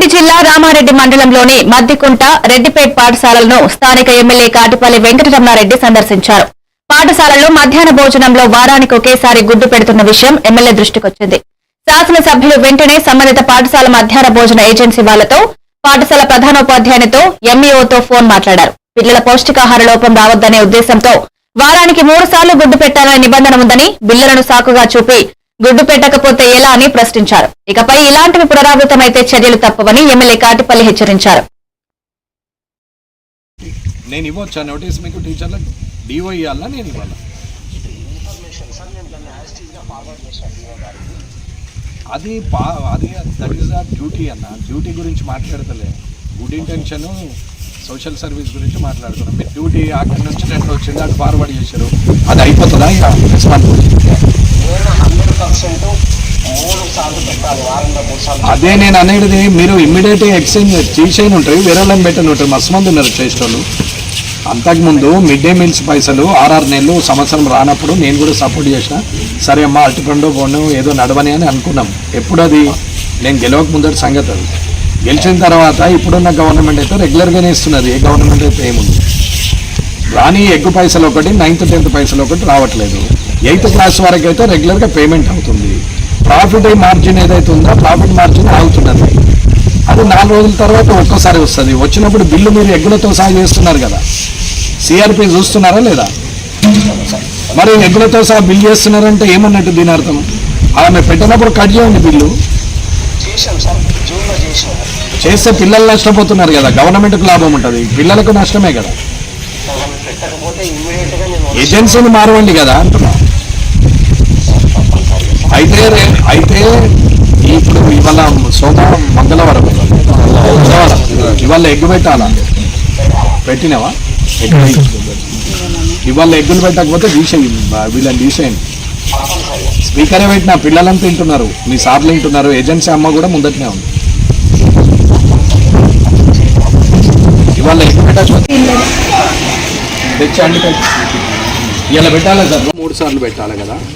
రంగారెడ్డి జిల్లా రామారెడ్డి మండలంలోని మద్దికుంట రెడ్డిపేట్ పాఠశాలలను స్థానిక ఎమ్మెల్యే కాటిపల్లి వెంకటరమణారెడ్డి సందర్శించారు. పాఠశాలలో మధ్యాహ్న భోజనంలో వారానికి ఒకేసారి గుడ్డు పెడుతున్న విషయం ఎమ్మెల్యే దృష్టికొచ్చింది. శాసనసభ్యులు వెంటనే సంబంధిత పాఠశాల మధ్యాహ్న భోజన ఏజెన్సీ వాళ్లతో, పాఠశాల ప్రధానోపాధ్యాయునితో, ఎంఈఓతో ఫోన్ మాట్లాడారు. పిల్లల పౌష్టికాహార లోపం రావద్దనే ఉద్దేశంతో వారానికి 3 సార్లు గుడ్డు పెట్టాలనే నిబంధన ఉందని, బిల్లులను సాకుగా చూపి గుడ్డు పెట్టకపోతే ఎలా అని ప్రశ్నించారు. ఇకపై ఇలాంటివి పునరావృతమైతే చర్యలు తప్పవని ఎమ్మెల్యే కాటిపల్లి హెచ్చరించారు. నేను ఇవ్వచ్చా నోటీస్ మీకు టీచర్లకు? డిఓ ఇవ్వాలా నేను ఇవ్వాలా? అది దట్ ఈస్ ద డ్యూటీ అన్న. డ్యూటీ గురించి మాట్లాడతలే, గుడ్ ఇంటెన్షన్ సోషల్ సర్వీస్ గురించి మాట్లాడుతున్నాం. మీరు డ్యూటీ అక్కడి నుంచి రెండు వచ్చింది, అటు ఫార్వర్డ్ చేశారు, అది అయిపోతుందా? ఇక అదే నేను అనేది. మీరు ఇమ్మీడియట్గా ఎక్స్చేంజ్ చేసేయని ఉంటాయి, వేరే వాళ్ళని పెట్టని ఉంటారు. మస్తు మంది ఉన్నారు చేసేవాళ్ళు. అంతకుముందు మిడ్ డే మీల్స్ పైసలు 6 నెలలు సంవత్సరం రానప్పుడు నేను కూడా సపోర్ట్ చేసిన. సరే అమ్మా అటుపండు పోను ఏదో నడవని అని అనుకున్నాం. ఎప్పుడు అది నేను గెలవక ముందటి సంగతి. అది గెలిచిన తర్వాత ఇప్పుడున్న గవర్నమెంట్ అయితే రెగ్యులర్గానే ఇస్తున్నది. ఏ గవర్నమెంట్ అయితే ఏముంది రాని ఎగ్గు పైసలు ఒకటి, 9th 10th పైసలు ఒకటి రావట్లేదు. 8th క్లాస్ వరకు అయితే రెగ్యులర్గా పేమెంట్ అవుతుంది. ప్రాఫిట్ మార్జిన్ ఏదైతే ఉందో ప్రాఫిట్ మార్జిన్ ఆగుతున్నది. అది 4 రోజుల తర్వాత ఒక్కసారి వస్తుంది. వచ్చినప్పుడు బిల్లు మీరు ఎగ్గులతో సహా చేస్తున్నారు కదా, సిఆర్పి చూస్తున్నారా లేదా? మరి ఎగ్గులతో సహా బిల్ చేస్తున్నారంటే ఏమన్నట్టు దీని అర్థం? ఆమె పెట్టినప్పుడు కట్ చేయండి బిల్లు. చేస్తే పిల్లలు నష్టపోతున్నారు కదా, గవర్నమెంట్కి లాభం ఉంటుంది, పిల్లలకు నష్టమే కదా. ఏజెన్సీని మారవండి కదా అంటున్నా. అయితే ఇప్పుడు ఇవాళ సోమవారం మంగళవారం ఇవాళ ఎగ్గు పెట్టాలా? పెట్టినావా? ఇవాళ ఎగ్గులు పెట్టకపోతే వీళ్ళని తీసేయండి. స్పీకరే పెట్టిన పిల్లలంతా తింటున్నారు, మీ సార్లు తింటున్నారు, ఏజెన్సీ అమ్మ కూడా ముందటనే ఉంది. ఇవాళ ఎగ్గు పెట్టకపోతే తెచ్చండి. ఇలా పెట్టాలి సార్, 3 సార్లు పెట్టాలి కదా.